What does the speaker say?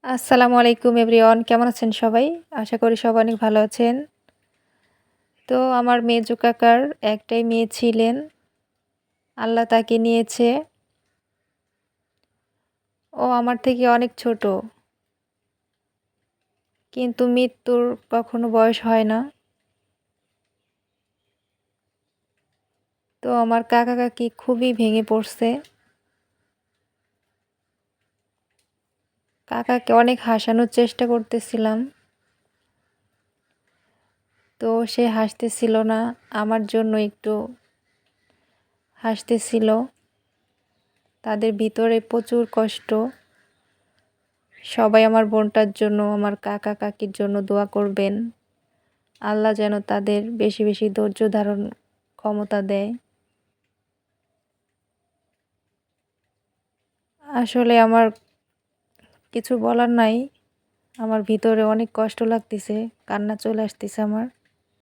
আসসালামু আলাইকুম এভরিওয়ান, কেমন আছেন সবাই? আশা করি সবাই অনেক ভালো আছেন। তো আমার মেজো কাকার একটাই মেয়ে ছিলেন। আল্লাহ তাকে নিয়েছে। ও আমার থেকে অনেক ছোট। কিন্তু মৃত্যুর কখনো বয়স হয় না। তো আমার কাকা কাকি খুবই ভেঙে পড়ছে। কাকাকে অনেক হাসানোর চেষ্টা করতেছিলাম। তো সে হাসতেছিল না। আমার জন্য একটু হাসতেছিল। তাদের ভিতরে প্রচুর কষ্ট। সবাই আমার বোনটার জন্য, আমার কাকা কাকির জন্য দোয়া করবেন। আল্লাহ যেন তাদের বেশি বেশি ধৈর্য ধারণ ক্ষমতা দেয়। আসলে আমার কিছু বলার নাই। আমার ভিতরে অনেক কষ্ট লাগতেছে, কান্না চলে আসতেছে আমার।